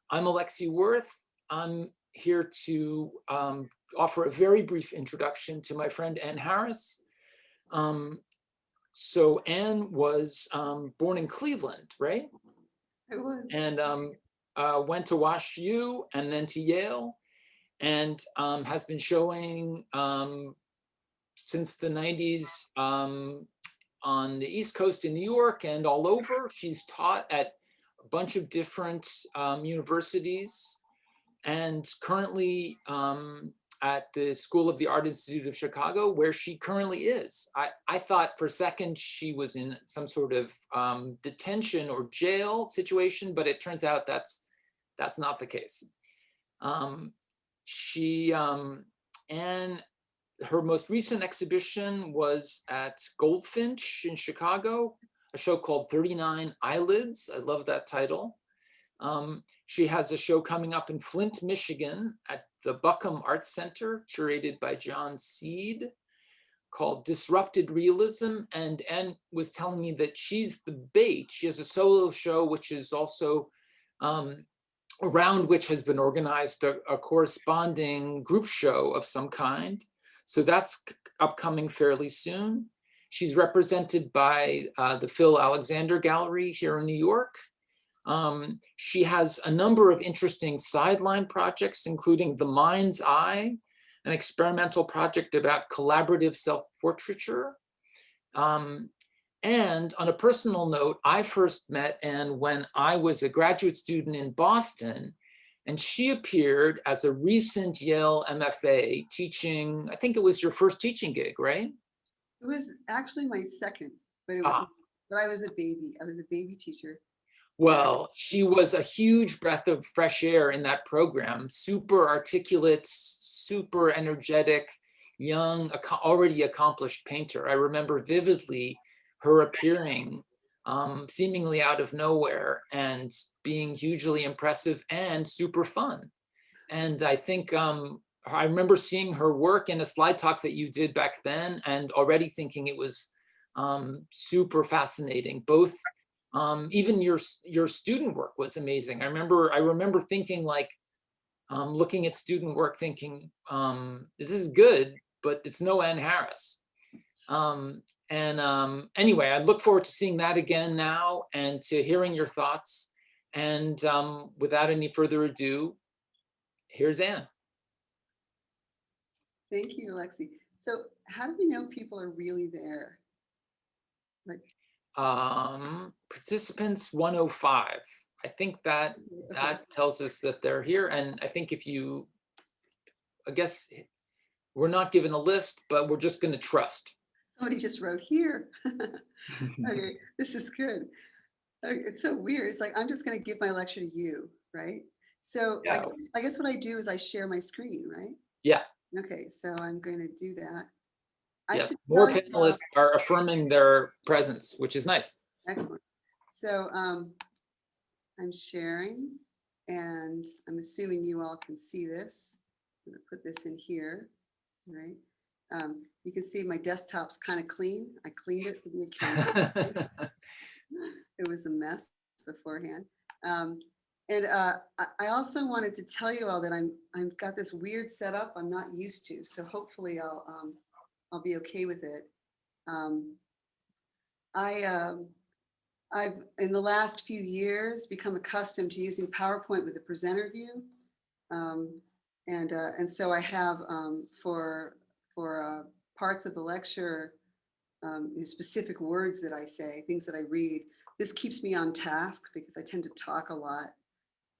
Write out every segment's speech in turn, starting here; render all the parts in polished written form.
I'm Alexi Worth. I'm here to offer a very brief introduction to my friend Ann Harris. So Ann was born in Cleveland, right? It was. And went to Wash U and then to Yale, and has been showing since the 90s on the East Coast in New York and all over. She's taught at a bunch of different universities, and currently at the School of the Art Institute of Chicago, where she currently is. I thought for a second she was in some sort of detention or jail situation, but it turns out that's not the case. And her most recent exhibition was at Goldfinch in Chicago, a show called 39 Eyelids. I love that title. She has a show coming up in Flint, Michigan at the Buckham Arts Center, curated by John Seed, called Disrupted Realism. And Anne was telling me that she's the bait. She has a solo show, which is also around which has been organized a corresponding group show of some kind. So that's upcoming fairly soon. She's represented by the Alexandre Gallery here in New York. She has a number of interesting sideline projects, including The Mind's Eye, an experimental project about collaborative self-portraiture. And on a personal note, I first met Anne when I was a graduate student in Boston, and she appeared as a recent Yale MFA teaching. I think it was your first teaching gig, right? It was actually my second, but but I was a baby. I was a baby teacher. Well, she was a huge breath of fresh air in that program. Super articulate, super energetic, young, already accomplished painter. I remember vividly her appearing seemingly out of nowhere and being hugely impressive and super fun. And I think I remember seeing her work in a slide talk that you did back then, and already thinking it was super fascinating. Both even your student work was amazing. I remember thinking, like, looking at student work thinking, this is good, but it's no Ann Harris. Anyway, I look forward to seeing that again now and to hearing your thoughts. And without any further ado, here's Ann. Thank you, Alexi. So how do we know people are really there? Like, participants 105. I think that tells us that they're here. And I think I guess we're not given a list, but we're just going to trust. Somebody just wrote here. Okay, this is good. Okay, it's so weird. It's like, I'm just going to give my lecture to you, right? So yeah. I guess what I do is I share my screen, right? Yeah. Okay, so I'm going to do that. Yes, more panelists are affirming their presence, which is nice. Excellent. So I'm sharing, and I'm assuming you all can see this. I'm going to put this in here, right? You can see my desktop's kind of clean. I cleaned it for the occasion. It was a mess beforehand. I also wanted to tell you all that I've got this weird setup I'm not used to. So hopefully I'll be okay with it. I've in the last few years become accustomed to using PowerPoint with the presenter view, and so I have for parts of the lecture specific words that I say, things that I read. This keeps me on task because I tend to talk a lot.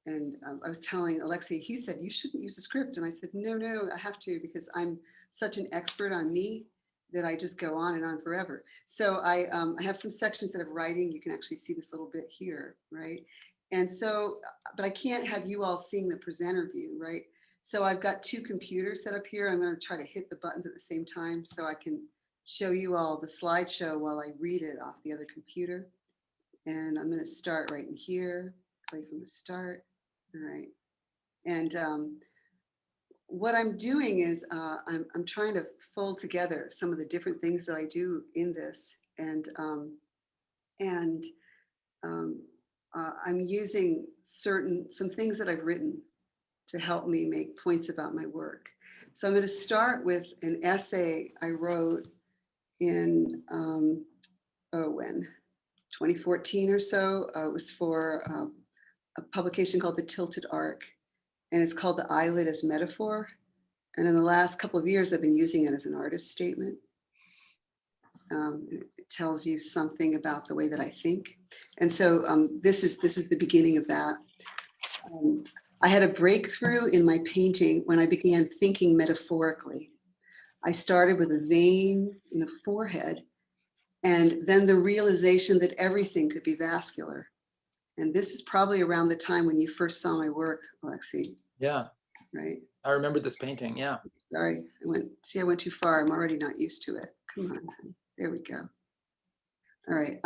And I was telling Alexi, he said, you shouldn't use a script. And I said, no, I have to, because I'm such an expert on me that I just go on and on forever. So I have some sections that have writing. You can actually see this little bit here, right? And so, but I can't have you all seeing the presenter view, right? So I've got two computers set up here. I'm going to try to hit the buttons at the same time so I can show you all the slideshow while I read it off the other computer. And I'm going to start right in here, play from the start. All right. And what I'm doing is I'm trying to fold together some of the different things that I do in this. And I'm using some things that I've written to help me make points about my work. So I'm going to start with an essay I wrote in, when? 2014 or so. It was for a publication called The Tilted Arc, and it's called The Eyelid as Metaphor. And in the last couple of years, I've been using it as an artist statement. It tells you something about the way that I think. And so this is the beginning of that. I had a breakthrough in my painting when I began thinking metaphorically. I started with a vein in a forehead, and then the realization that everything could be vascular. And this is probably around the time when you first saw my work, Alexi. Yeah, Right? I remember this painting, yeah. Sorry, I went too far. I'm already not used to it. Come on, honey. There we go. All right,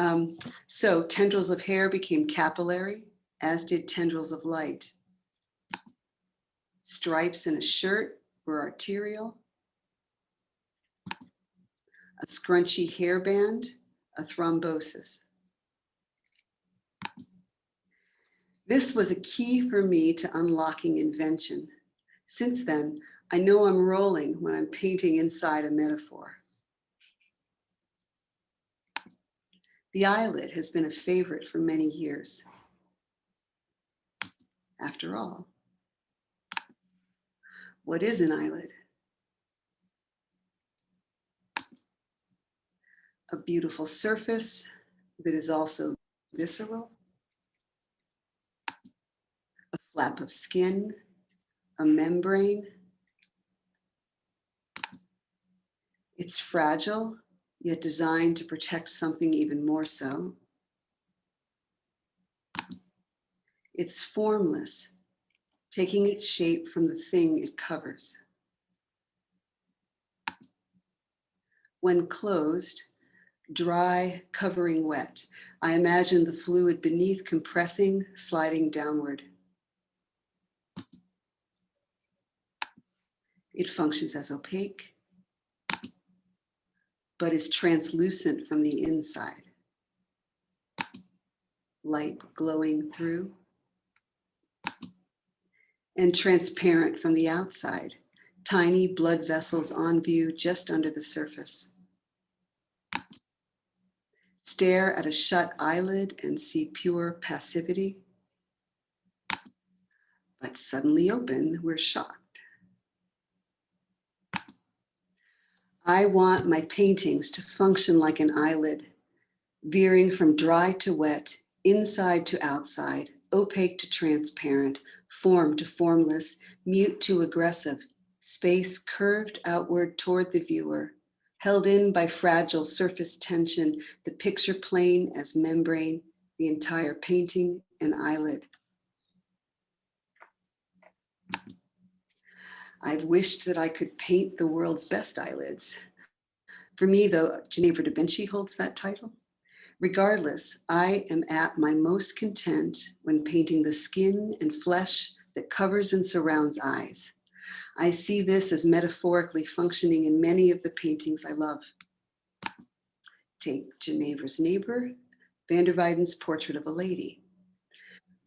so tendrils of hair became capillary, as did tendrils of light. Stripes in a shirt were arterial. A scrunchy hairband, a thrombosis. This was a key for me to unlocking invention. Since then, I know I'm rolling when I'm painting inside a metaphor. The eyelid has been a favorite for many years. After all, what is an eyelid? A beautiful surface that is also visceral, a flap of skin, a membrane. It's fragile, yet designed to protect something even more so. It's formless, taking its shape from the thing it covers. When closed, dry, covering wet, I imagine the fluid beneath compressing, sliding downward. It functions as opaque, but is translucent from the inside. Light glowing through, and transparent from the outside, tiny blood vessels on view just under the surface. Stare at a shut eyelid and see pure passivity, but suddenly open, we're shocked. I want my paintings to function like an eyelid, veering from dry to wet, inside to outside, opaque to transparent, form to formless, mute to aggressive, space curved outward toward the viewer, held in by fragile surface tension, the picture plane as membrane, the entire painting an eyelid. I've wished that I could paint the world's best eyelids. For me, though, Ginevra da Vinci holds that title. Regardless, I am at my most content when painting the skin and flesh that covers and surrounds eyes. I see this as metaphorically functioning in many of the paintings I love. Take Ginevra's Neighbor, Van der Weyden's Portrait of a Lady.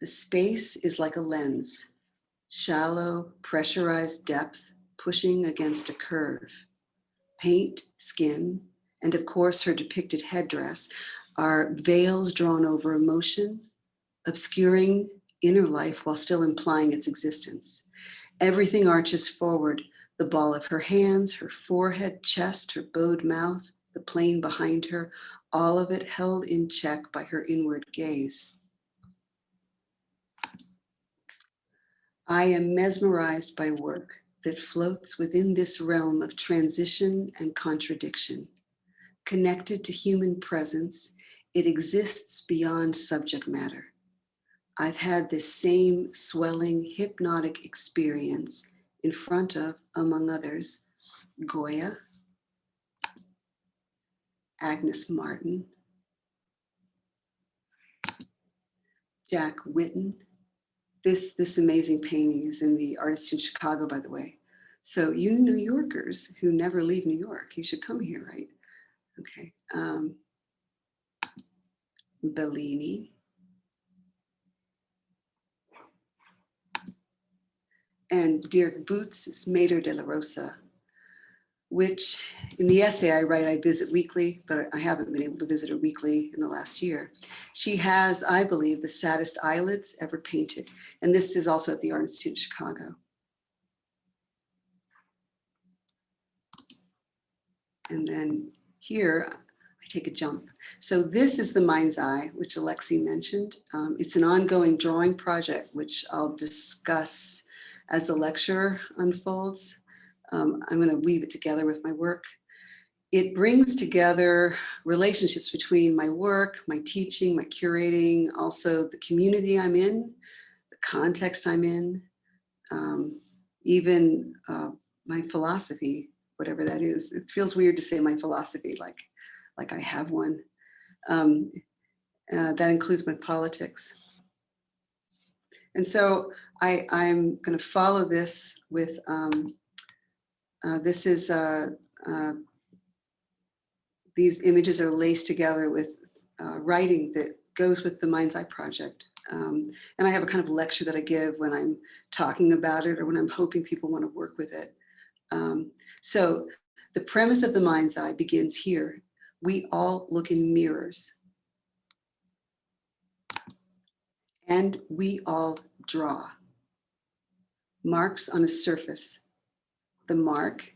The space is like a lens, shallow, pressurized depth pushing against a curve. Paint, skin, and of course her depicted headdress are veils drawn over emotion, obscuring inner life while still implying its existence. Everything arches forward, the ball of her hands, her forehead, chest, her bowed mouth, the plane behind her, all of it held in check by her inward gaze. I am mesmerized by work that floats within this realm of transition and contradiction. Connected to human presence, it exists beyond subject matter. I've had this same swelling, hypnotic experience in front of, among others, Goya, Agnes Martin, Jack Whitten. This amazing painting is in the Artists in Chicago, by the way. So you New Yorkers who never leave New York, you should come here, right? Okay. Bellini, and Dirk Boots' Mater de la Rosa, which in the essay I write, I visit weekly, but I haven't been able to visit her weekly in the last year. She has, I believe, the saddest eyelids ever painted. And this is also at the Art Institute in Chicago. And then here, I take a jump. So this is the mind's eye, which Alexi mentioned. It's an ongoing drawing project, which I'll discuss as the lecture unfolds. I'm going to weave it together with my work. It brings together relationships between my work, my teaching, my curating, also the community I'm in, the context I'm in, even my philosophy, whatever that is. It feels weird to say my philosophy like I have one. That includes my politics. And so I'm going to follow this with, this is, these images are laced together with writing that goes with the Mind's Eye project. And I have a kind of lecture that I give when I'm talking about it or when I'm hoping people want to work with it. So the premise of the Mind's Eye begins here. We all look in mirrors. And we all draw. Marks on a surface. The mark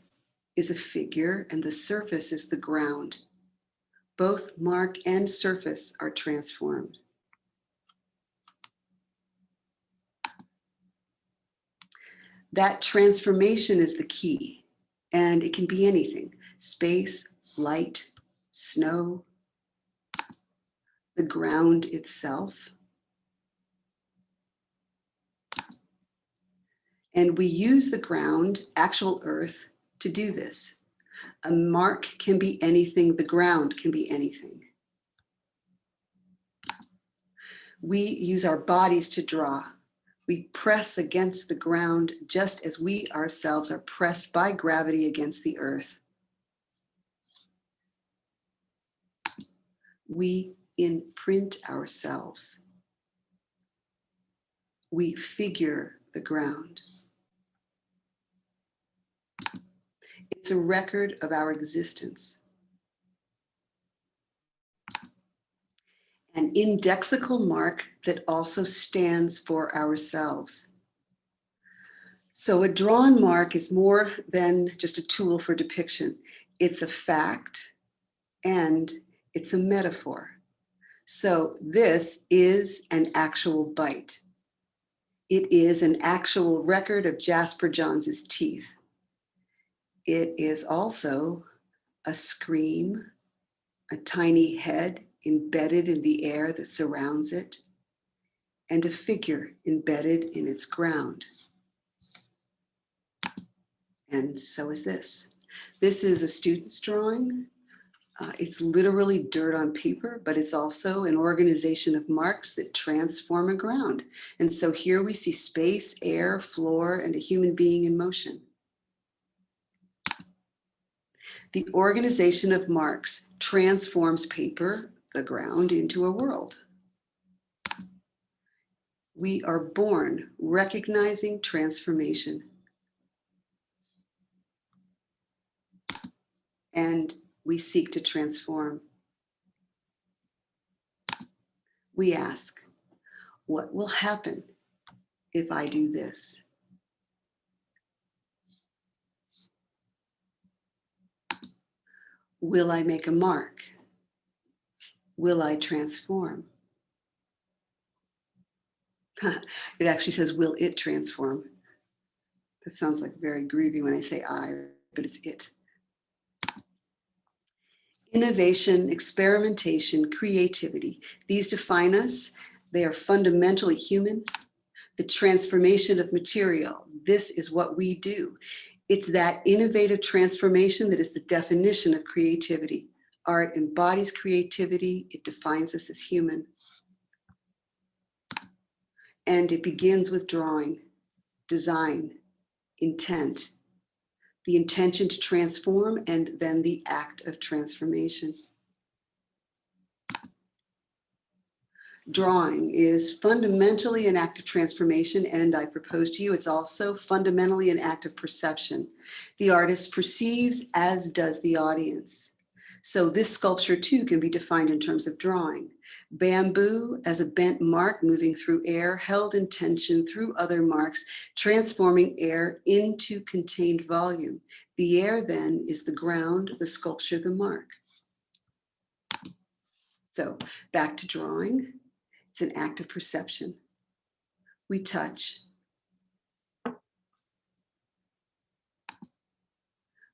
is a figure and the surface is the ground. Both mark and surface are transformed. That transformation is the key, and it can be anything: space, light, snow, the ground itself. And we use the ground, actual earth, to do this. A mark can be anything, the ground can be anything. We use our bodies to draw. We press against the ground just as we ourselves are pressed by gravity against the earth. We imprint ourselves. We figure the ground. It's a record of our existence. An indexical mark that also stands for ourselves. So a drawn mark is more than just a tool for depiction. It's a fact and it's a metaphor. So this is an actual bite. It is an actual record of Jasper Johns' teeth. It is also a scream, a tiny head embedded in the air that surrounds it, and a figure embedded in its ground. And so is this. This is a student's drawing. It's literally dirt on paper, but it's also an organization of marks that transform a ground. And so here we see space, air, floor, and a human being in motion. The organization of marks transforms paper, the ground, into a world. We are born recognizing transformation. And we seek to transform. We ask, what will happen if I do this? Will I make a mark? Will I transform? It actually says, will it transform? That sounds like very groovy when I say I, but it's it. Innovation, experimentation, creativity. These define us. They are fundamentally human. The transformation of material. This is what we do. It's that innovative transformation that is the definition of creativity. Art embodies creativity. It defines us as human. And it begins with drawing, design, intent, the intention to transform, and then the act of transformation. drawing is fundamentally an act of transformation, and I propose to you it's also fundamentally an act of perception. The artist perceives, as does the audience. So this sculpture too can be defined in terms of drawing. Bamboo as a bent mark moving through air, held in tension through other marks, transforming air into contained volume. The air then is the ground, the sculpture, the mark. So back to drawing. It's an act of perception. We touch.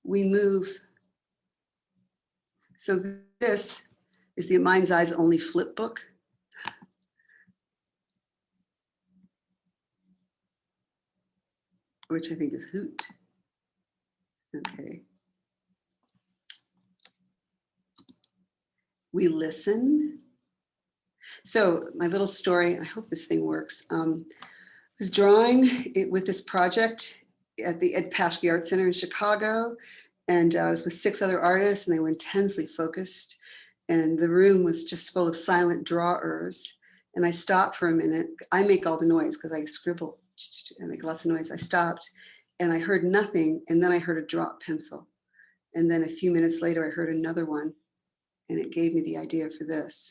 We move. So this is the Mind's Eye's only flip book. Which I think is hoot. Okay. We listen. So my little story, I hope this thing works. I was drawing it with this project at the Ed Paschke Art Center in Chicago. And I was with 6 other artists and they were intensely focused. And the room was just full of silent drawers. And I stopped for a minute. I make all the noise because I scribble. I make lots of noise. I stopped and I heard nothing. And then I heard a drop pencil. And then a few minutes later, I heard another one. And it gave me the idea for this.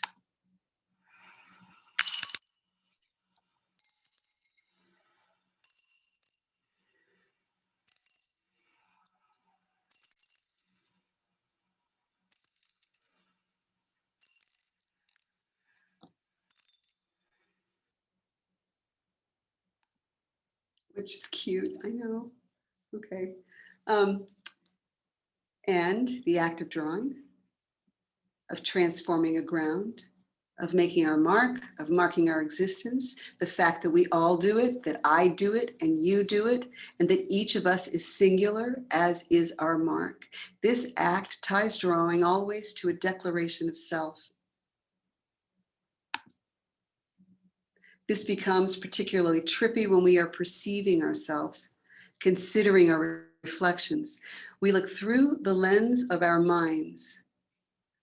Which is cute, I know. Okay. And the act of drawing, of transforming a ground, of making our mark, of marking our existence, the fact that we all do it, that I do it, and you do it, and that each of us is singular, as is our mark. This act ties drawing always to a declaration of self. This becomes particularly trippy when we are perceiving ourselves, considering our reflections. We look through the lens of our minds.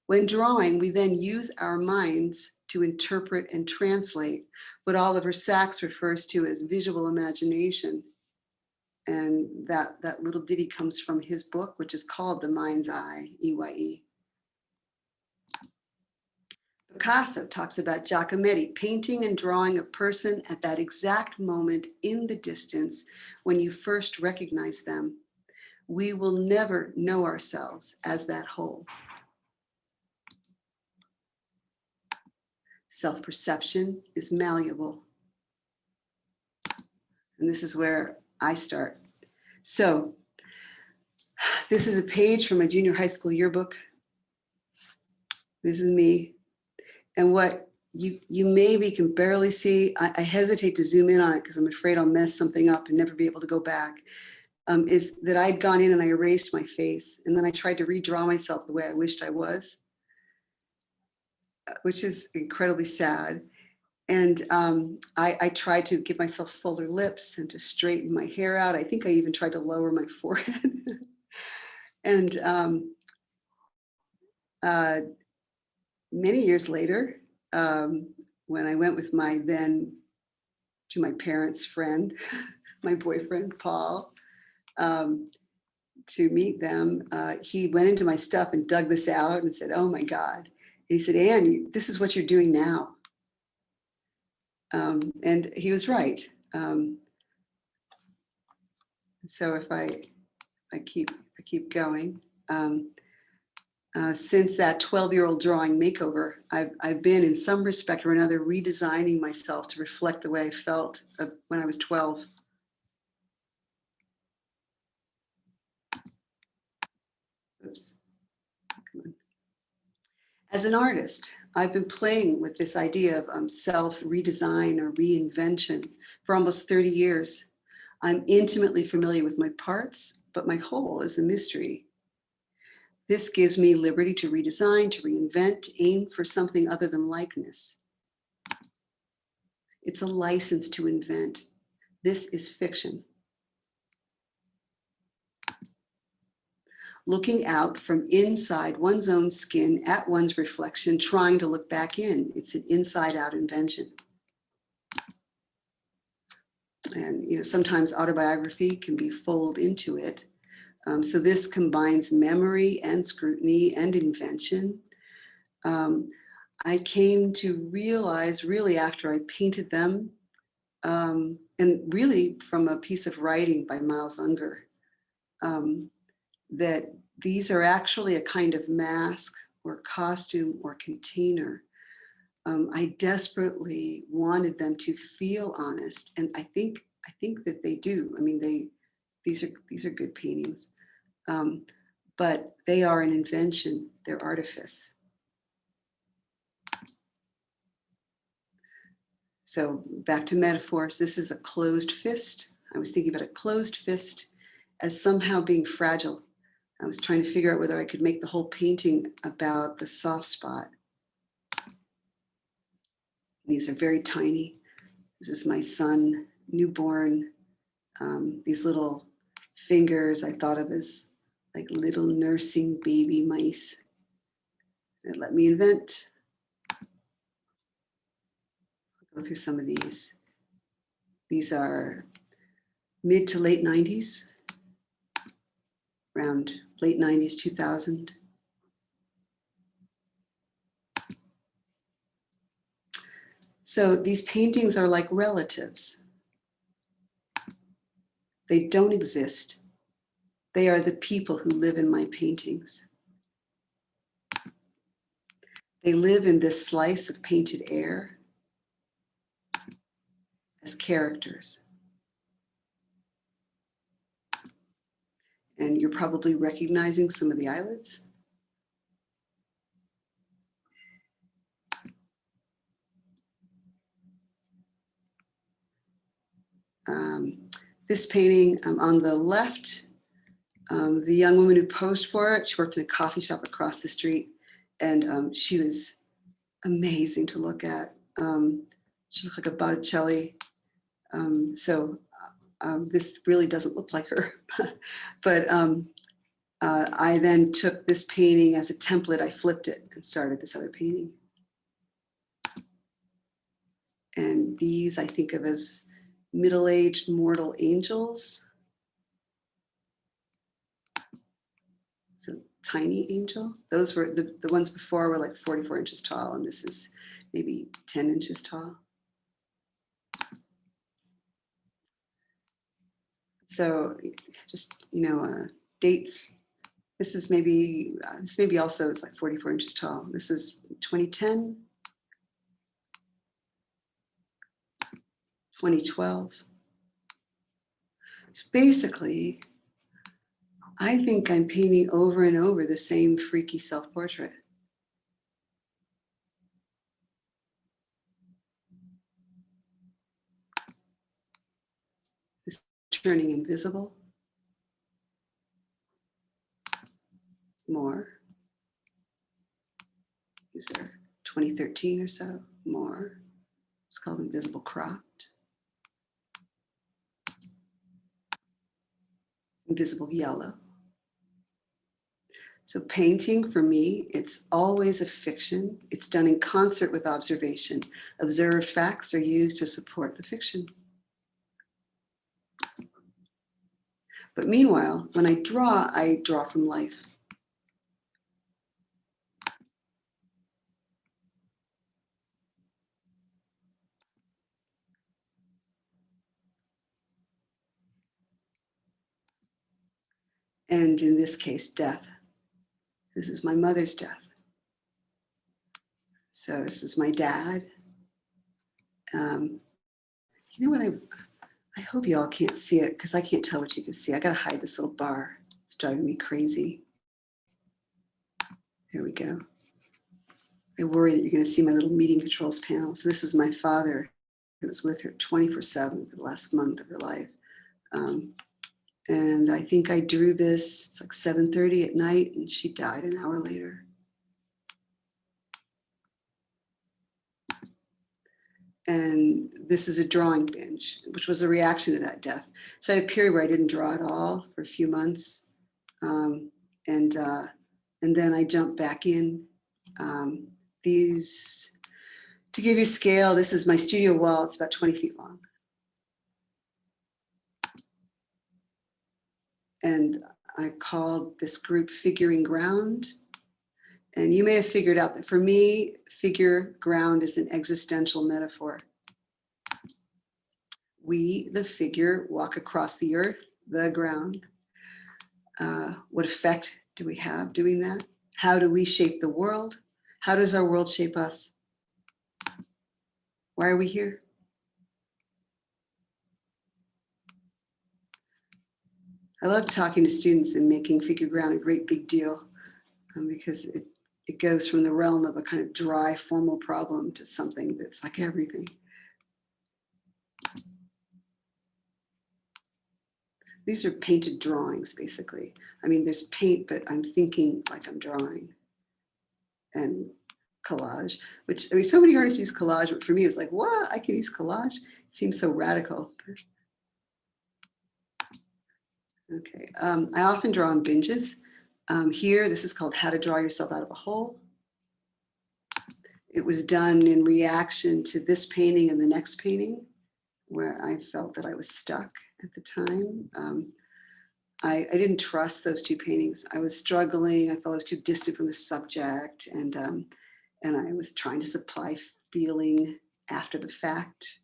When drawing, we then use our minds to interpret and translate what Oliver Sacks refers to as visual imagination. And that little ditty comes from his book, which is called The Mind's Eye, EYE. Picasso talks about Giacometti painting and drawing a person at that exact moment in the distance when you first recognize them. We will never know ourselves as that whole. Self-perception is malleable. And this is where I start. So this is a page from my junior high school yearbook. This is me. And what you maybe can barely see, I hesitate to zoom in on it because I'm afraid I'll mess something up and never be able to go back, is that I'd gone in and I erased my face. And then I tried to redraw myself the way I wished I was, which is incredibly sad. And I tried to give myself fuller lips and to straighten my hair out. I think I even tried to lower my forehead. And many years later, when I went with my parents' friend, my boyfriend, Paul, to meet them, he went into my stuff and dug this out and said, "Oh my God." And he said, "Anne, this is what you're doing now." And he was right. So if I keep going, since that 12-year-old drawing makeover, I've been in some respect or another redesigning myself to reflect the way I felt when I was 12. Oops. Come on. As an artist, I've been playing with this idea of self-redesign or reinvention for almost 30 years. I'm intimately familiar with my parts, but my whole is a mystery. This gives me liberty to redesign, to reinvent, to aim for something other than likeness. It's a license to invent. This is fiction. looking out from inside one's own skin at one's reflection, trying to look back in. It's an inside-out invention. And sometimes autobiography can be folded into it. So this combines memory and scrutiny and invention. I came to realize really after I painted them, and really from a piece of writing by Miles Unger, that these are actually a kind of mask or costume or container. I desperately wanted them to feel honest, and I think that they do. I mean, these are good paintings, but they are an invention. They're artifice. So back to metaphors. This is a closed fist. I was thinking about a closed fist as somehow being fragile. I was trying to figure out whether I could make the whole painting about the soft spot. These are very tiny. This is my son, newborn. These little fingers I thought of as like little nursing baby mice. And let me invent. I'll go through some of these. These are mid to late 90s, around late 90s, 2000. So these paintings are like relatives. They don't exist. They are the people who live in my paintings. They live in this slice of painted air as characters. And you're probably recognizing some of the eyelids. This painting on the left, the young woman who posed for it, she worked in a coffee shop across the street, and she was amazing to look at. She looked like a Botticelli. This really doesn't look like her, but I then took this painting as a template, I flipped it and started this other painting. And these I think of as middle-aged mortal angels. It's a tiny angel. Those were the ones before were like 44 inches tall, and this is maybe 10 inches tall. So just, dates. This maybe also is like 44 inches tall. This is 2010, 2012. So basically, I think I'm painting over and over the same freaky self-portrait. This turning invisible. More. These are 2013 or so, more. It's called Invisible Cropped. Invisible Yellow. So painting for me, it's always a fiction. It's done in concert with observation. Observed facts are used to support the fiction. But meanwhile, when I draw from life. And in this case, death. This is my mother's death. So this is my dad. You know what, I hope you all can't see it because I can't tell what you can see. I gotta hide this little bar. It's driving me crazy. There we go. I worry that you're gonna see my little meeting controls panel. So this is my father who was with her 24/7 for the last month of her life. And I think I drew this, it's like 7:30 at night, and she died an hour later. And this is a drawing binge, which was a reaction to that death. So I had a period where I didn't draw at all for a few months. and then I jump back in. These, to give you scale, this is my studio wall. It's about 20 feet long. And I called this group Figuring Ground. And you may have figured out that for me, figure ground is an existential metaphor. We, the figure, walk across the earth, the ground. What effect do we have doing that? How do we shape the world? How does our world shape us? Why are we here? I love talking to students and making figure ground a great big deal because it goes from the realm of a kind of dry, formal problem to something that's like everything. These are painted drawings, basically. I mean, there's paint, but I'm thinking like I'm drawing. And collage, which, I mean, so many artists use collage, but for me, it's like, what? I can use collage? It seems so radical. Okay, I often draw in binges. Here, this is called How to Draw Yourself Out of a Hole. It was done in reaction to this painting and the next painting, where I felt that I was stuck at the time. I didn't trust those two paintings. I was struggling. I felt I was too distant from the subject, and I was trying to supply feeling after the fact.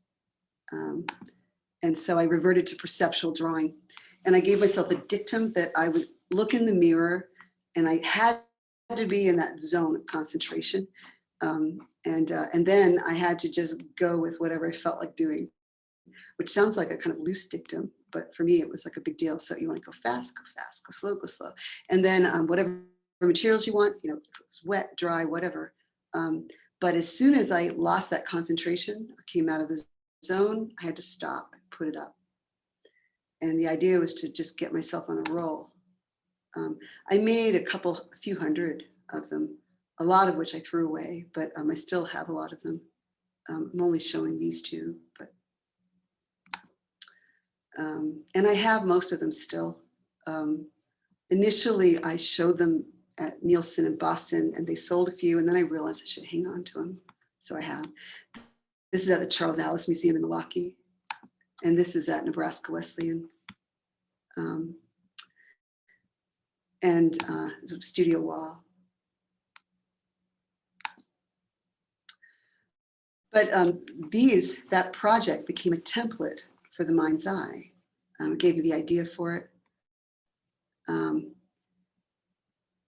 And so I reverted to perceptual drawing. And I gave myself a dictum that I would look in the mirror, and I had to be in that zone of concentration. And then I had to just go with whatever I felt like doing, which sounds like a kind of loose dictum, but for me, it was like a big deal. So you want to go fast, go slow, go slow. And then whatever materials you want, you know, if it was wet, dry, whatever. But as soon as I lost that concentration, or came out of the zone, I had to stop, put it up. And the idea was to just get myself on a roll. I made a few hundred of them, a lot of which I threw away, but I still have a lot of them. I'm only showing these two, but. And I have most of them still. Initially, I showed them at Nielsen in Boston, and they sold a few, and then I realized I should hang on to them. So I have. This is at the Charles Alice Museum in Milwaukee, and this is at Nebraska Wesleyan. The studio wall. But that project became a template for the mind's eye. It gave me the idea for it.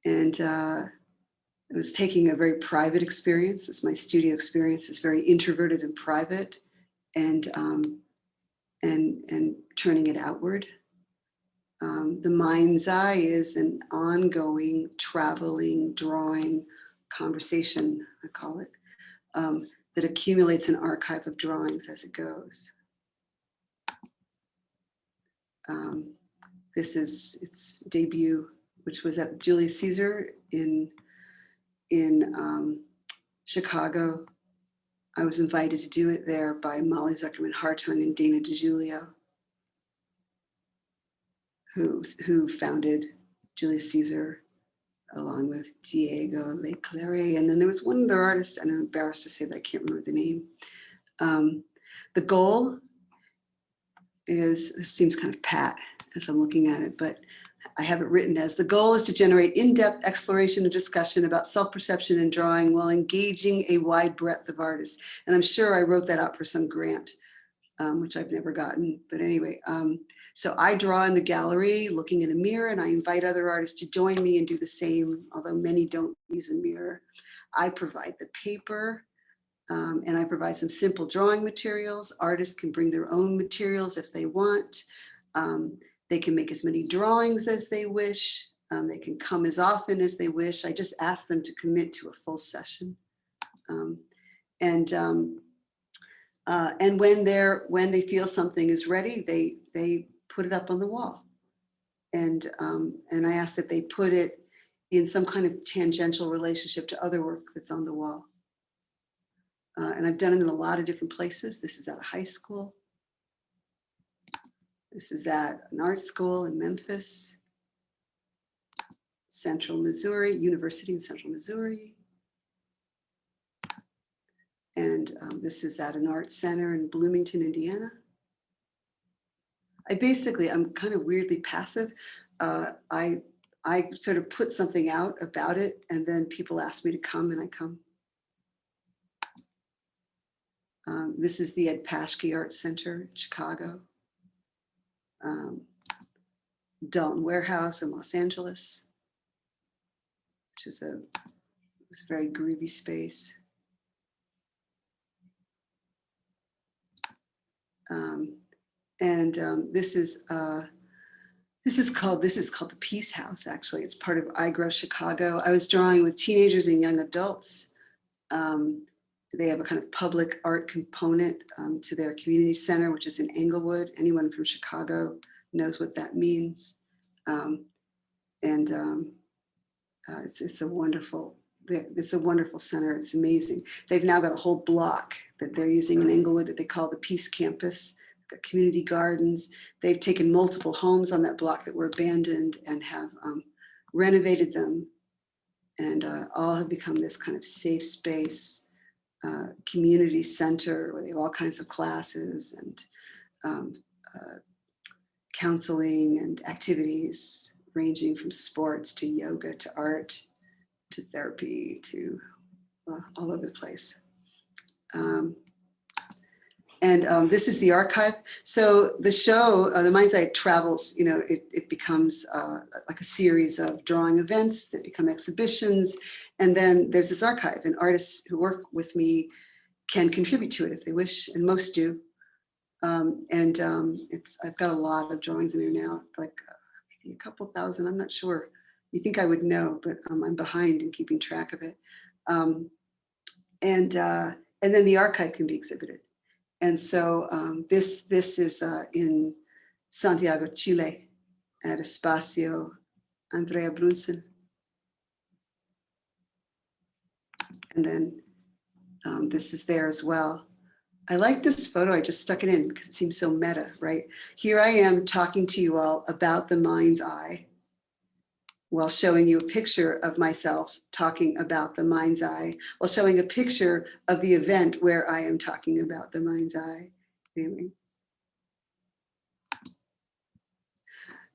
It was taking a very private experience. It's my studio experience. It's very introverted and private, and turning it outward. The mind's eye is an ongoing, traveling, drawing conversation, I call it, that accumulates an archive of drawings as it goes. This is its debut, which was at Julius Caesar in Chicago. I was invited to do it there by Molly Zuckerman Hartung and Dana DiGiulio, who founded Julius Caesar along with Diego Leclerc. And then there was one other artist, and I'm embarrassed to say that I can't remember the name. The goal is, this seems kind of pat as I'm looking at it, but I have it written as, the goal is to generate in-depth exploration and discussion about self-perception and drawing while engaging a wide breadth of artists. And I'm sure I wrote that out for some grant, which I've never gotten. But anyway, so I draw in the gallery looking in a mirror, and I invite other artists to join me and do the same, although many don't use a mirror. I provide the paper, and I provide some simple drawing materials. Artists can bring their own materials if they want. They can make as many drawings as they wish. They can come as often as they wish. I just ask them to commit to a full session. And when they feel something is ready, they put it up on the wall. And I ask that they put it in some kind of tangential relationship to other work that's on the wall. And I've done it in a lot of different places. This is at a high school. This is at an art school in Memphis. Central Missouri, University in Central Missouri. And this is at an art center in Bloomington, Indiana. I'm kind of weirdly passive. I sort of put something out about it, and then people ask me to come, and I come. This is the Ed Paschke Art Center in Chicago. Dalton Warehouse in Los Angeles, which is it was a very groovy space. This is called the Peace House. Actually, it's part of iGrow Chicago. I was drawing with teenagers and young adults. They have a kind of public art component to their community center, which is in Englewood. Anyone from Chicago knows what that means. It's a wonderful center. It's amazing. They've now got a whole block that they're using in Englewood that they call the Peace Campus. Got community gardens. They've taken multiple homes on that block that were abandoned and have renovated them, and all have become this kind of safe space community center where they have all kinds of classes and counseling and activities ranging from sports to yoga to art to therapy to all over the place. This is the archive. So the show, The Mind's Eye, travels, it becomes like a series of drawing events that become exhibitions. And then there's this archive, and artists who work with me can contribute to it if they wish, and most do. I've got a lot of drawings in there now, like maybe a couple thousand, I'm not sure. You think I would know, but I'm behind in keeping track of it. And then the archive can be exhibited. And so this is in Santiago, Chile, at Espacio Andrea Brunson. And then this is there as well. I like this photo. I just stuck it in because it seems so meta, right? Here I am talking to you all about the mind's eye while showing you a picture of myself talking about the mind's eye, while showing a picture of the event where I am talking about the mind's eye. Anyway.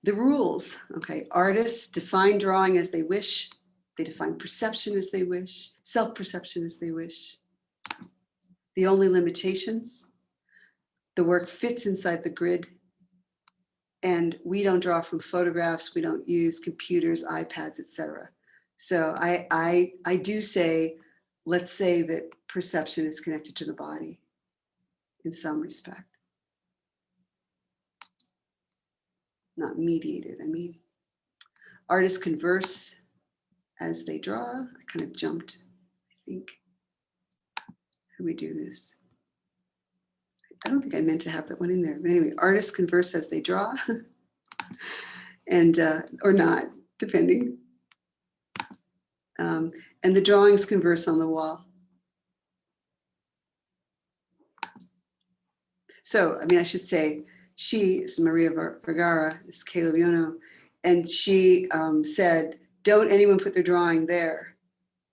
The rules, okay. Artists define drawing as they wish. They define perception as they wish, self-perception as they wish. The only limitations, the work fits inside the grid, and we don't draw from photographs, we don't use computers, iPads, etc. So I do say, let's say that perception is connected to the body in some respect. Not mediated, I mean. Artists converse as they draw. I kind of jumped, I think. How do we do this? I don't think I meant to have that one in there. But anyway, artists converse as they draw, and or not, depending. And the drawings converse on the wall. So, I mean, I should say, she is Maria Vergara, is Caleb Yono, and she said, don't anyone put their drawing there.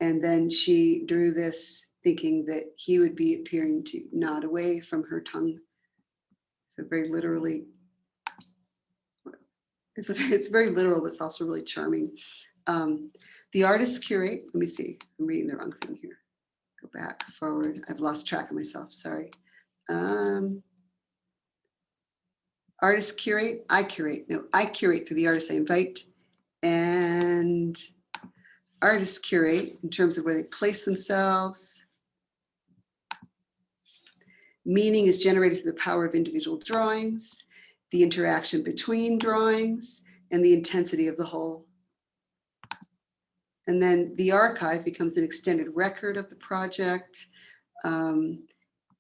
And then she drew this thinking that he would be appearing to nod away from her tongue. So very literally, it's very literal, but it's also really charming. The artists curate, let me see, I'm reading the wrong thing here. Go back, forward, I've lost track of myself, sorry. Artists curate, I curate. No, I curate through the artists I invite. And artists curate in terms of where they place themselves. Meaning is generated through the power of individual drawings, the interaction between drawings, and the intensity of the whole. And then the archive becomes an extended record of the project.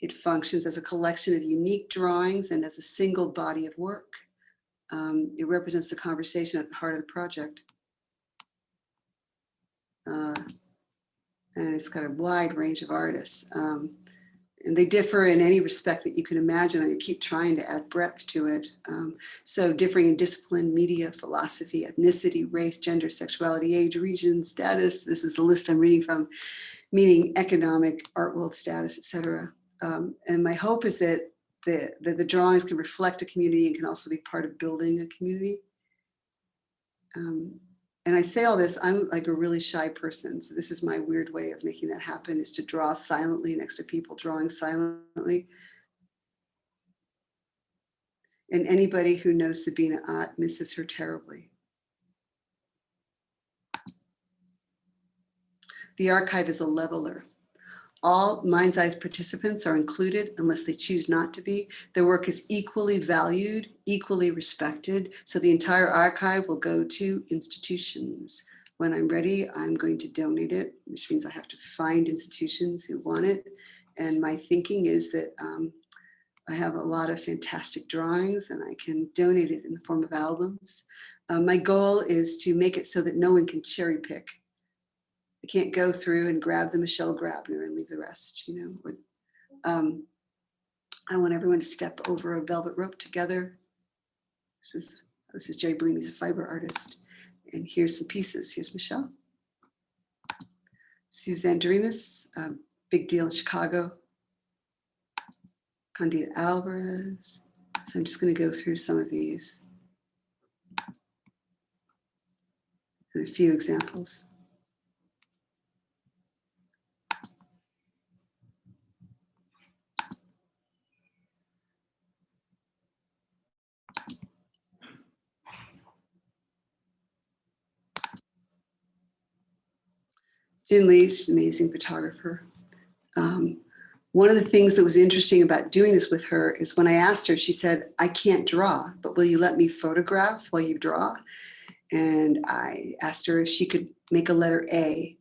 It functions as a collection of unique drawings and as a single body of work. It represents the conversation at the heart of the project. And it's got a wide range of artists. And they differ in any respect that you can imagine. I keep trying to add breadth to it. So differing in discipline, media, philosophy, ethnicity, race, gender, sexuality, age, region, status. This is the list I'm reading from, meaning economic, art world status, etc. And my hope is that the drawings can reflect a community and can also be part of building a community. And I say all this, I'm like a really shy person. So this is my weird way of making that happen, is to draw silently next to people, drawing silently. And anybody who knows Sabina Ott misses her terribly. The archive is a leveler. All Mind's Eyes participants are included unless they choose not to be. Their work is equally valued, equally respected. So the entire archive will go to institutions. When I'm ready, I'm going to donate it, which means I have to find institutions who want it. And my thinking is that I have a lot of fantastic drawings and I can donate it in the form of albums. My goal is to make it so that no one can cherry pick. I can't go through and grab the Michelle Grabner and leave the rest, you know. I want everyone to step over a velvet rope together. This is Jerry Bellini, he's a fiber artist. And here's some pieces. Here's Michelle. Suzanne Doremus, big deal in Chicago. Candida Alvarez. So I'm just going to go through some of these. And a few examples. Jin Lee's an amazing photographer. One of the things that was interesting about doing this with her is when I asked her, she said, I can't draw, but will you let me photograph while you draw? And I asked her if she could make a letter A.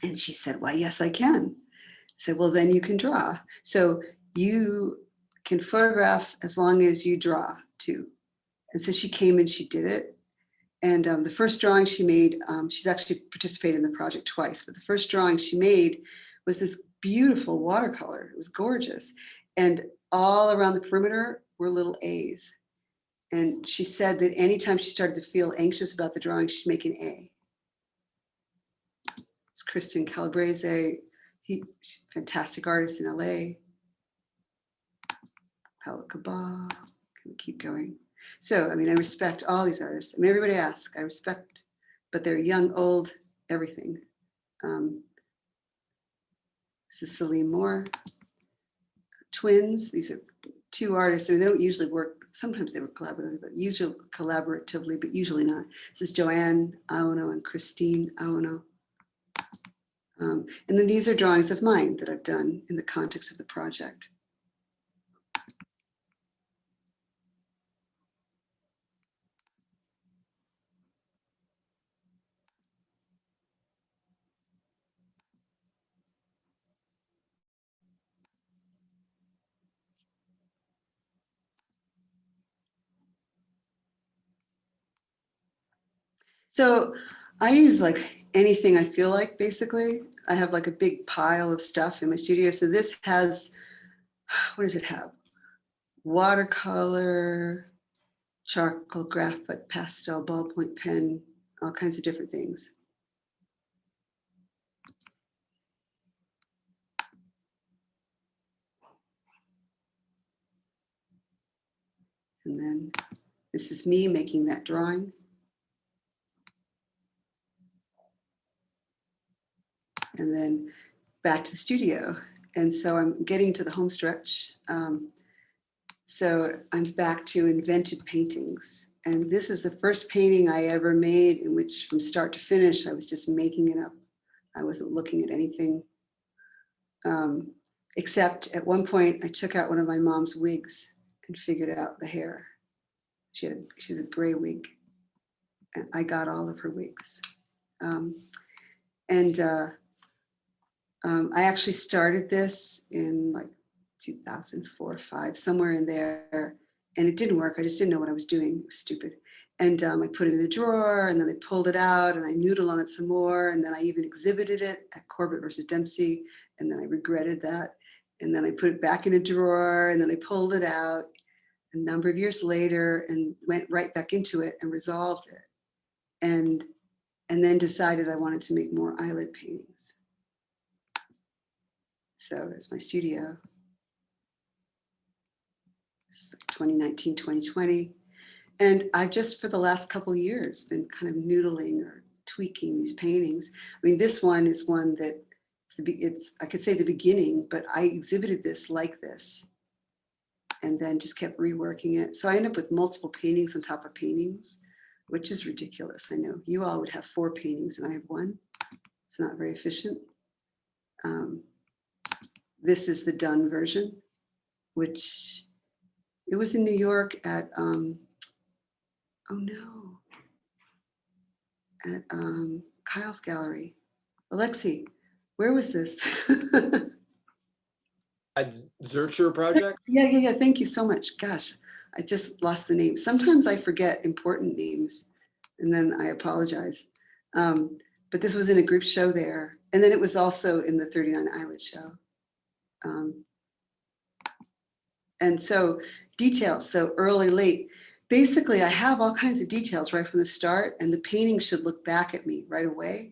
And she said, why, yes, I can. I said, well, then you can draw. So you can photograph as long as you draw too. And so she came and she did it. And the first drawing she made, she's actually participated in the project twice, but the first drawing she made was this beautiful watercolor. It was gorgeous. And all around the perimeter were little A's. And she said that anytime she started to feel anxious about the drawing, she'd make an A. It's Kristin Calabrese. She's a fantastic artist in LA. Paula Cabal. Can we keep going? So, I mean, I respect all these artists. I mean, everybody asks, I respect, but they're young, old, everything. This is Celine Moore. Twins, these are two artists. I mean, they don't usually work, sometimes they work collaboratively, but usually not. This is Joanne Aono and Christine Aono. And then these are drawings of mine that I've done in the context of the project. So I use like anything I feel like, basically. I have like a big pile of stuff in my studio. So this has, what does it have? Watercolor, charcoal, graphite, pastel, ballpoint pen, all kinds of different things. And then this is me making that drawing. And then back to the studio. And so I'm getting to the home stretch. So I'm back to invented paintings. And this is the first painting I ever made in which from start to finish, I was just making it up. I wasn't looking at anything. Except at one point I took out one of my mom's wigs and figured out the hair. She has a gray wig. And I got all of her wigs. I actually started this in like 2004, 5, somewhere in there, and it didn't work. I just didn't know what I was doing. It was stupid. And I put it in a drawer, and then I pulled it out, and I noodled on it some more, and then I even exhibited it at Corbett versus Dempsey, and then I regretted that. And then I put it back in a drawer, and then I pulled it out a number of years later and went right back into it and resolved it. And then decided I wanted to make more eyelid paintings. So it's my studio. It's 2019, 2020. And I've just, for the last couple of years, been kind of noodling or tweaking these paintings. I mean, this one is one that it's I could say the beginning, but I exhibited this like this and then just kept reworking it. So I end up with multiple paintings on top of paintings, which is ridiculous. I know you all would have 4 paintings and I have 1. It's not very efficient. This is the done version, which it was in New York at, oh no, at Kyle's gallery. Alexi, where was this? A Zurcher project? Yeah. Thank you so much. Gosh, I just lost the name. Sometimes I forget important names and then I apologize. But this was in a group show there. And then it was also in the 39 Eyelid show. And so details, so early, late. Basically, I have all kinds of details right from the start, and the painting should look back at me right away.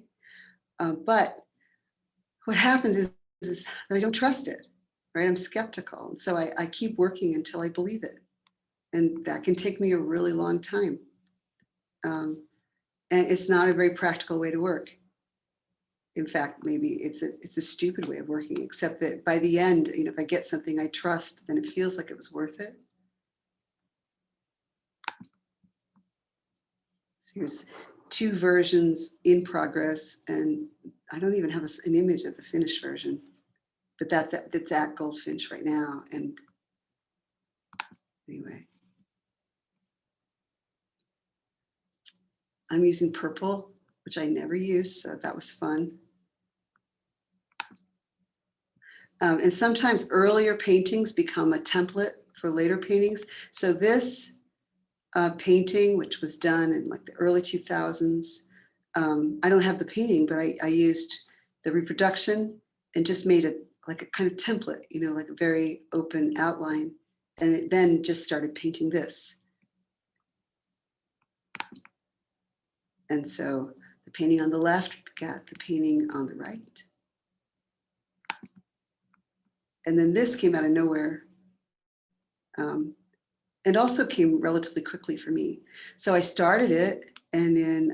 But what happens is that I don't trust it, right? I'm skeptical. And so I keep working until I believe it. And that can take me a really long time. And it's not a very practical way to work. In fact, maybe it's a stupid way of working, except that by the end, if I get something I trust, then it feels like it was worth it. So here's 2 versions in progress, and I don't even have an image of the finished version, but that's at Goldfinch right now. And anyway, I'm using purple, which I never use, so that was fun. And sometimes earlier paintings become a template for later paintings. So this painting, which was done in like the early 2000s, I don't have the painting, but I used the reproduction and just made it like a kind of template, like a very open outline. And it then just started painting this. And so the painting on the left got the painting on the right. And then this came out of nowhere and also came relatively quickly for me. So I started it, and in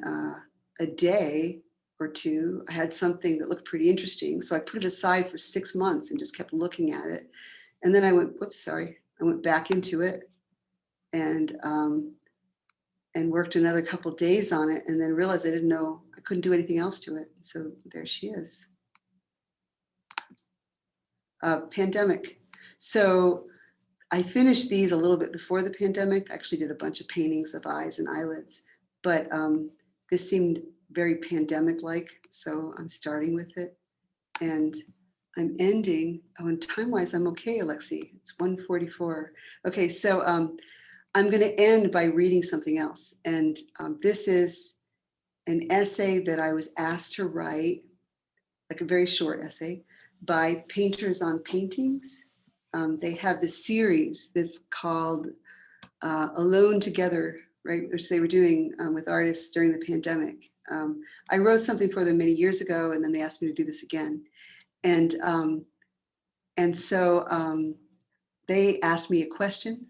a day or 2, I had something that looked pretty interesting. So I put it aside for 6 months and just kept looking at it. And then I went, I went back into it and worked another couple of days on it, and then realized I didn't know, I couldn't do anything else to it. So there she is. Pandemic. So I finished these a little bit before the pandemic. I actually did a bunch of paintings of eyes and eyelids, but this seemed very pandemic-like, so I'm starting with it. And I'm ending, and time-wise, I'm okay, Alexi. It's 1:44. Okay, so I'm gonna end by reading something else. And this is an essay that I was asked to write, like a very short essay, by Painters on Paintings. They have this series that's called Alone Together, right, which they were doing with artists during the pandemic. I wrote something for them many years ago, and then they asked me to do this again. And so they asked me a question,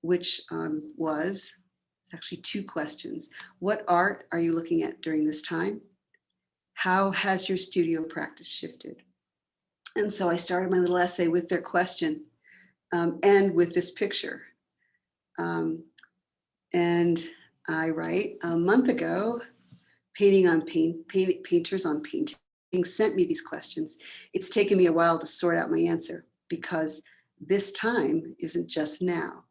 which was, it's actually 2 questions. What art are you looking at during this time? How has your studio practice shifted? And so I started my little essay with their question and with this picture. And I write, a month ago, Painters on Painting sent me these questions. It's taken me a while to sort out my answer because this time isn't just now.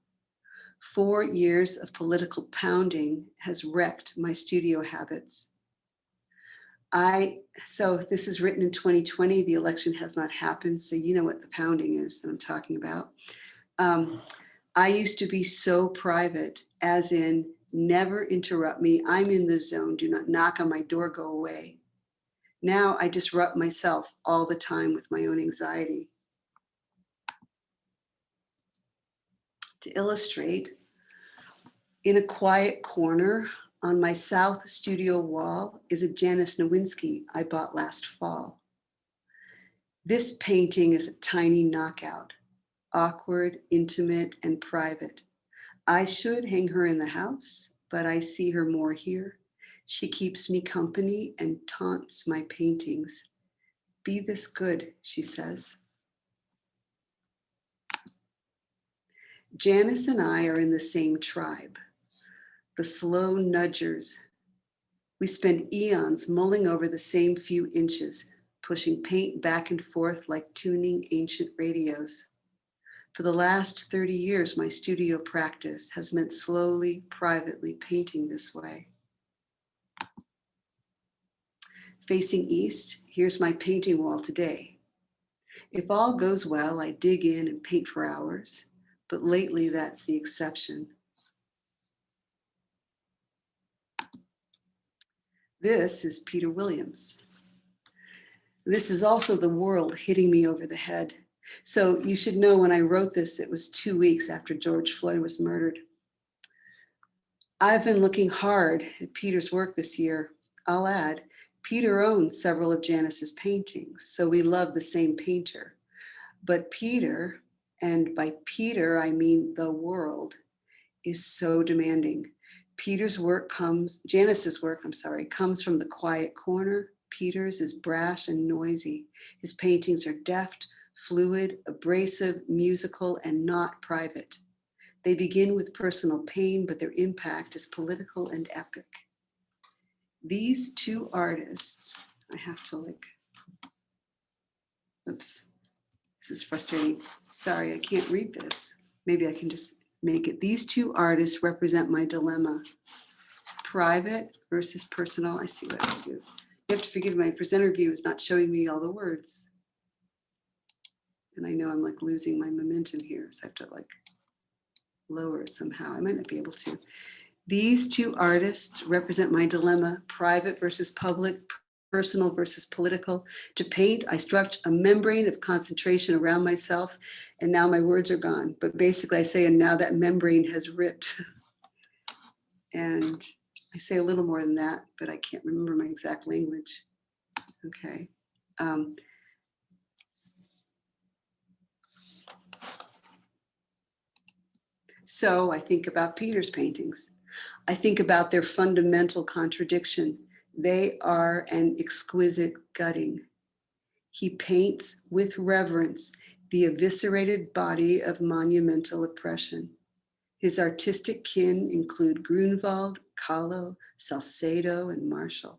4 years of political pounding has wrecked my studio habits. So this is written in 2020, the election has not happened, so you know what the pounding is that I'm talking about. I used to be so private, as in never interrupt me, I'm in the zone, do not knock on my door, go away. Now I disrupt myself all the time with my own anxiety. To illustrate, in a quiet corner on my south studio wall is a Janis Nowinski I bought last fall. This painting is a tiny knockout, awkward, intimate, and private. I should hang her in the house, but I see her more here. She keeps me company and taunts my paintings. Be this good, she says. Janis and I are in the same tribe, the slow nudgers. We spend eons mulling over the same few inches, pushing paint back and forth like tuning ancient radios. For the last 30 years, my studio practice has meant slowly, privately painting this way. Facing east, here's my painting wall today. If all goes well, I dig in and paint for hours, but lately that's the exception. This is Peter Williams. This is also the world hitting me over the head. So you should know when I wrote this, it was 2 weeks after George Floyd was murdered. I've been looking hard at Peter's work this year. I'll add, Peter owns several of Janis's paintings, so we love the same painter. But Peter, and by Peter I mean the world, is so demanding. Janis's work comes from the quiet corner. Peter's is brash and noisy. His paintings are deft, fluid, abrasive, musical, and not private. They begin with personal pain, but their impact is political and epic. These two artists, I have to oops, this is frustrating. Sorry, I can't read this. Maybe I can just make it. These two artists represent my dilemma. Private versus personal. I see what I do. You have to forgive my presenter view is not showing me all the words. And I know I'm losing my momentum here, so I have to lower it somehow. I might not be able to. These two artists represent my dilemma, private versus public, personal versus political. To paint, I struck a membrane of concentration around myself, and now my words are gone. But basically I say, and now that membrane has ripped. And I say a little more than that, but I can't remember my exact language. Okay. So I think about Peter's paintings. I think about their fundamental contradiction. They are an exquisite gutting. He paints with reverence the eviscerated body of monumental oppression. His artistic kin include Grunwald, Kahlo, Salcedo, and Marshall.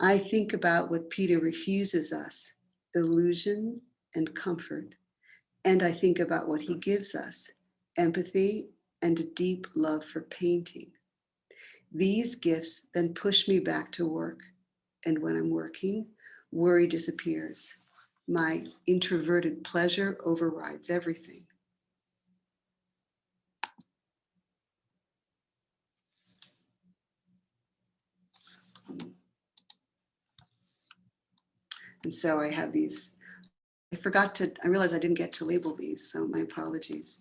I think about what Peter refuses us, illusion and comfort. And I think about what he gives us, empathy and a deep love for painting. These gifts then push me back to work. And when I'm working, worry disappears. My introverted pleasure overrides everything. And so I have these, I realized I didn't get to label these, so my apologies.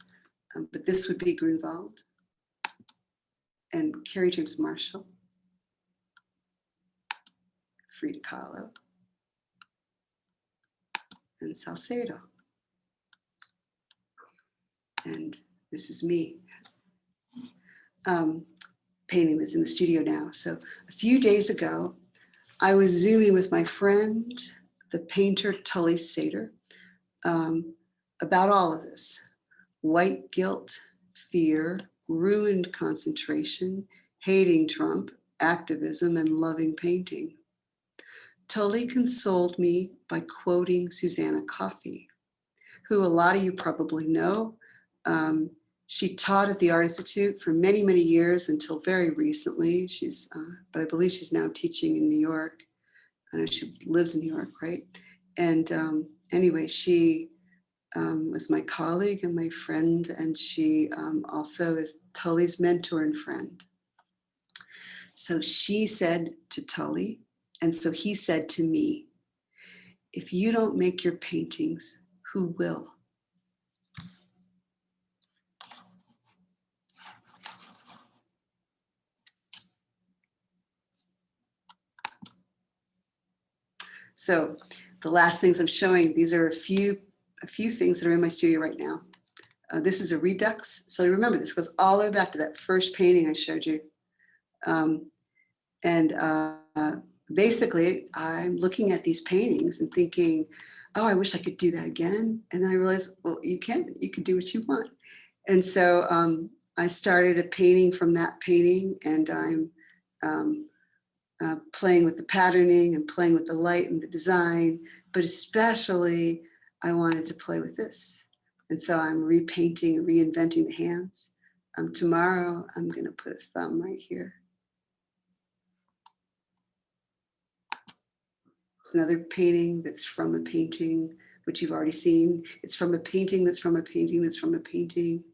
But this would be Grunwald and Carrie James Marshall, Frida Kahlo, and Salcedo. And this is me painting this in the studio now. So a few days ago, I was Zooming with my friend, the painter Tully Sater, about all of this. White guilt, fear, ruined concentration, hating Trump, activism, and loving painting. Tully consoled me by quoting Susanna Coffey, who a lot of you probably know. She taught at the Art Institute for many, many years until very recently. But I believe she's now teaching in New York. I know she lives in New York, right? And anyway, she was my colleague and my friend, and she also is Tully's mentor and friend. So she said to Tully, And so he said to me, if you don't make your paintings, who will? So the last things I'm showing, these are a few things that are in my studio right now. This is a redux. So remember, this goes all the way back to that first painting I showed you. Basically, I'm looking at these paintings and thinking, oh, I wish I could do that again. And then I realized, well, you can do what you want. And so I started a painting from that painting, and I'm playing with the patterning and playing with the light and the design, but especially I wanted to play with this. And so I'm repainting and reinventing the hands. Tomorrow, I'm going to put a thumb right here. It's another painting that's from a painting, which you've already seen. It's from a painting that's from a painting that's from a painting.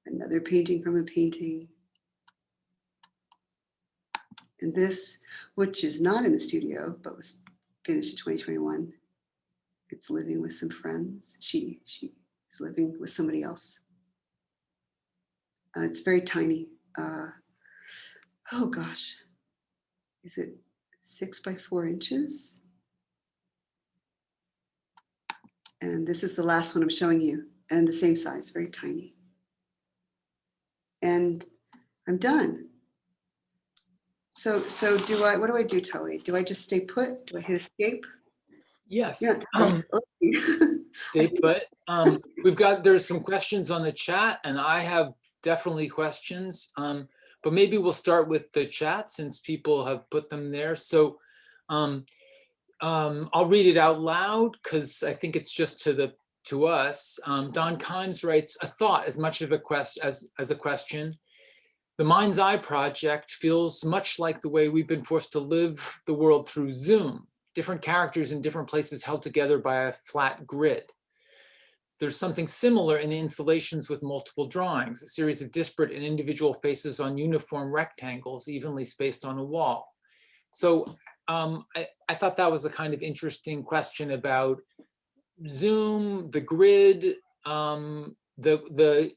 Another painting from a painting. And this, which is not in the studio, but was finished in 2021. It's living with some friends. She is living with somebody else. It's very tiny. Oh gosh, is it 6 by 4 inches? And this is the last one I'm showing you, and the same size, very tiny. And I'm done. So what do I do, Tully? Do I just stay put? Do I hit escape? Yes. Yeah. Stay put. There's some questions on the chat, and I have definitely questions. But maybe we'll start with the chat since people have put them there. So I'll read it out loud because I think it's just to us. Don Kimes writes, a thought as much of a as a question. The Mind's Eye project feels much like the way we've been forced to live the world through Zoom. Different characters in different places held together by a flat grid. There's something similar in the installations with multiple drawings, a series of disparate and individual faces on uniform rectangles evenly spaced on a wall. So I thought that was a kind of interesting question about Zoom, the grid.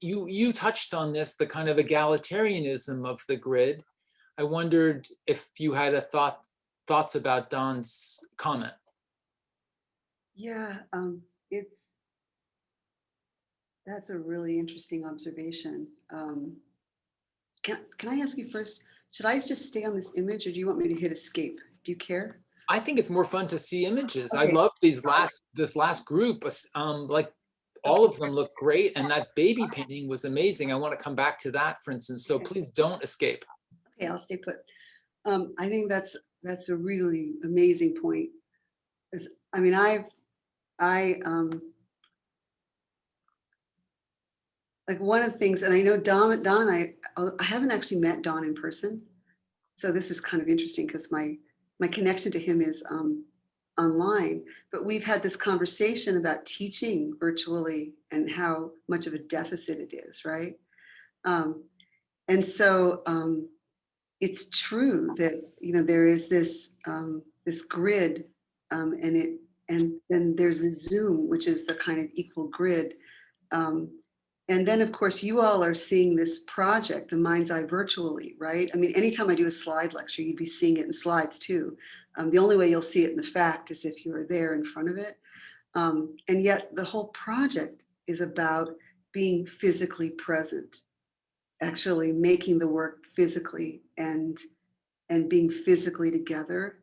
You touched on this, the kind of egalitarianism of the grid. I wondered if you had thoughts about Don's comment. Yeah, that's a really interesting observation. Can I ask you first, should I just stay on this image, or do you want me to hit escape? Do you care? I think it's more fun to see images. Okay. I love this last group. Like all of them look great, and that baby painting was amazing. I want to come back to that, for instance. So please don't escape. Okay, I'll stay put. I think that's a really amazing point. I mean, like one of the things, and I know Don, I haven't actually met Don in person, so this is kind of interesting because my connection to him is online, but we've had this conversation about teaching virtually and how much of a deficit it is, right? And so it's true that there is this this grid, and then there's the Zoom, which is the kind of equal grid. And then, of course, you all are seeing this project, the Mind's Eye, virtually, right? I mean, anytime I do a slide lecture, you'd be seeing it in slides too. The only way you'll see it in the fact is if you are there in front of it. And yet the whole project is about being physically present, actually making the work physically and being physically together.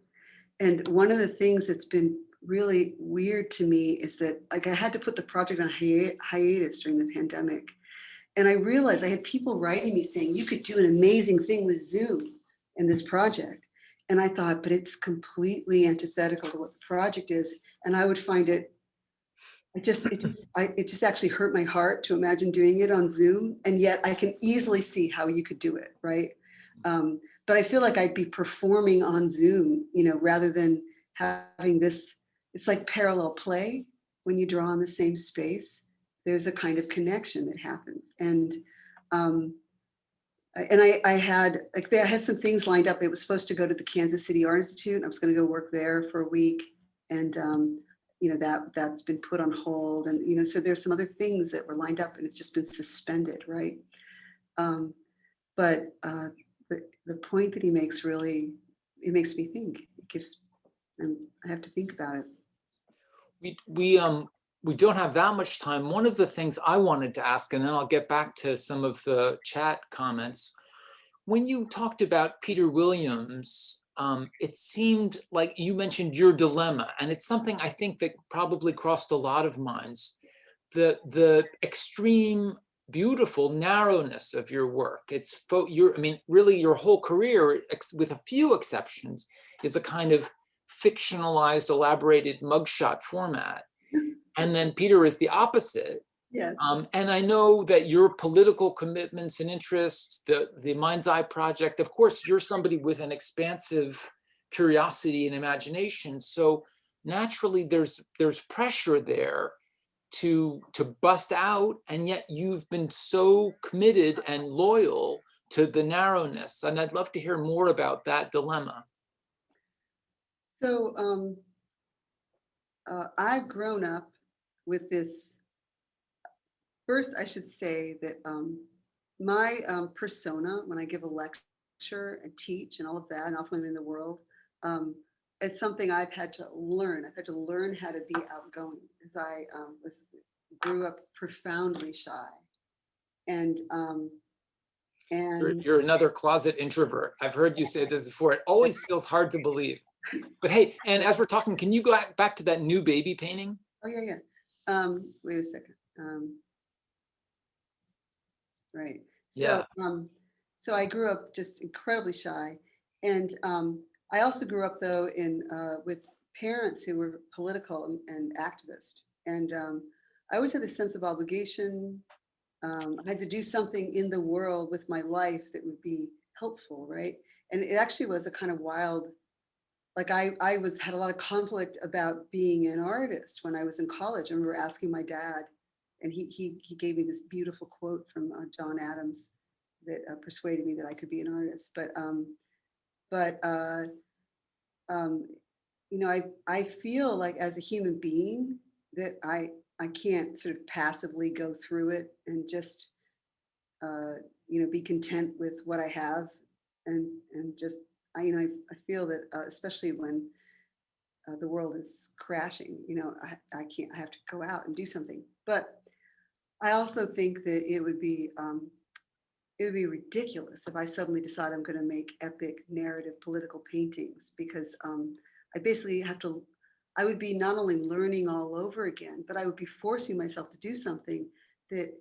And one of the things that's been really weird to me is that, like, I had to put the project on hiatus during the pandemic. And I realized I had people writing me saying, you could do an amazing thing with Zoom in this project. And I thought, but it's completely antithetical to what the project is. And I would find it just actually hurt my heart to imagine doing it on Zoom. And yet I can easily see how you could do it, right? But I feel like I'd be performing on Zoom, rather than having this. It's like parallel play. When you draw in the same space, there's a kind of connection that happens. And And I had like I had some things lined up. It was supposed to go to the Kansas City Art Institute. I was going to go work there for a week, and that's been put on hold. And so there's some other things that were lined up, and it's just been suspended, right? But the point that he makes really, it makes me think. And I have to think about it. We don't have that much time. One of the things I wanted to ask, and then I'll get back to some of the chat comments. When you talked about Peter Williams, it seemed like you mentioned your dilemma, and it's something I think that probably crossed a lot of minds. The extreme, beautiful narrowness of your work. Really your whole career, with a few exceptions, is a kind of fictionalized, elaborated mugshot format. And then Peter is the opposite. Yes. And I know that your political commitments and interests, the Mind's Eye Project, of course, you're somebody with an expansive curiosity and imagination. So naturally, there's pressure there to bust out, and yet you've been so committed and loyal to the narrowness. And I'd love to hear more about that dilemma. So I've grown up with this. First, I should say that my persona, when I give a lecture and teach and all of that, and often in the world, is something I've had to learn. I've had to learn how to be outgoing, as I grew up profoundly shy, and you're another closet introvert. I've heard you say this before. It always feels hard to believe. But hey, and as we're talking, can you go back to that new baby painting? Oh yeah. Wait a second. Right. So, Yeah. So I grew up just incredibly shy, and I also grew up though with parents who were political and activist, and I always had a sense of obligation. I had to do something in the world with my life that would be helpful, right? And it actually was a kind of wild. Like I had a lot of conflict about being an artist when I was in college. I remember asking my dad, and he gave me this beautiful quote from John Adams that persuaded me that I could be an artist. I feel like as a human being that I can't sort of passively go through it and just be content with what I have, and just I feel that especially when the world is crashing, I can't. I have to go out and do something. But I also think that it would be ridiculous if I suddenly decide I'm going to make epic narrative political paintings, because I basically have to. I would be not only learning all over again, but I would be forcing myself to do something that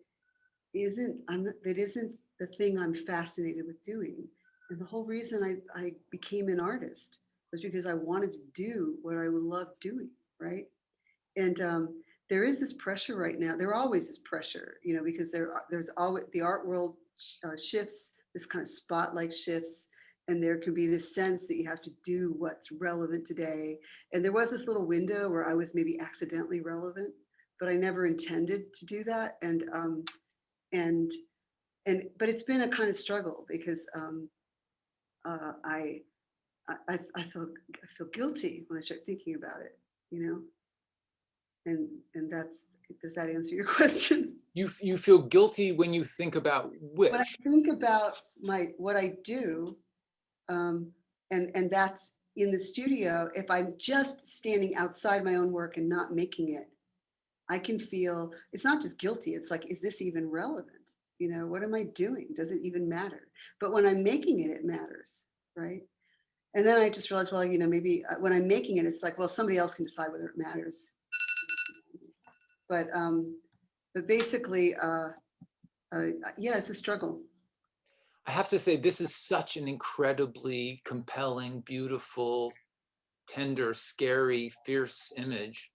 isn't the thing I'm fascinated with doing. And the whole reason I became an artist was because I wanted to do what I would love doing, right? And there is this pressure right now. There always is pressure, because there's always the art world shifts, this kind of spotlight shifts, and there can be this sense that you have to do what's relevant today. And there was this little window where I was maybe accidentally relevant, but I never intended to do that. But it's been a kind of struggle, because I feel guilty when I start thinking about it, and that's, does that answer your question? You feel guilty when you think about which? When I think about what I do, and that's in the studio, if I'm just standing outside my own work and not making it, I can feel it's not just guilty. It's like, is this even relevant? What am I doing? Does it even matter? But when I'm making it, it matters, right? And then I just realized, well, maybe when I'm making it, it's like, well, somebody else can decide whether it matters. But basically, yeah, it's a struggle. I have to say, this is such an incredibly compelling, beautiful, tender, scary, fierce image.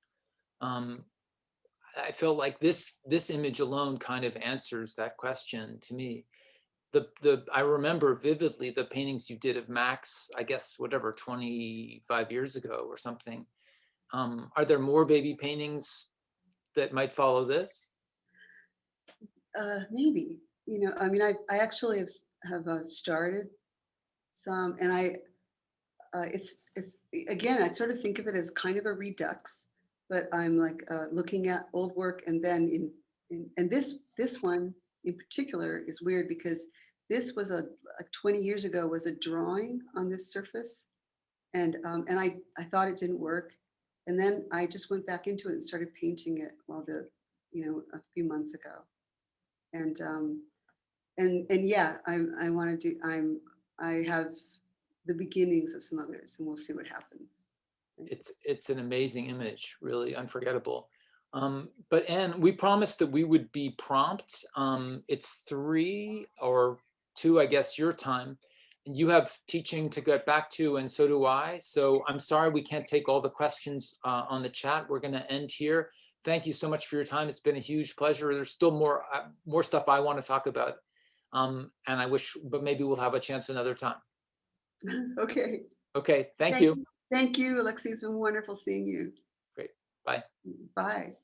I felt like this image alone kind of answers that question to me. I remember vividly the paintings you did of Max, I guess, whatever, 25 years ago or something. Are there more baby paintings that might follow this? Maybe, I actually started some, and it's again, I sort of think of it as kind of a redux, but I'm like looking at old work, and then and this one in particular is weird because this was like 20 years ago was a drawing on this surface, and I thought it didn't work, and then I just went back into it and started painting it a few months ago, and yeah, I want to do I have the beginnings of some others, and we'll see what happens. It's an amazing image, really unforgettable. But Anne, we promised that we would be prompt. It's 3 or 2, I guess, your time. And you have teaching to get back to, and so do I. So I'm sorry we can't take all the questions on the chat. We're going to end here. Thank you so much for your time. It's been a huge pleasure. There's still more stuff I want to talk about. And I wish, but maybe we'll have a chance another time. Okay. Okay, thank you. Thank you, Alexi. It's been wonderful seeing you. Great. Bye. Bye.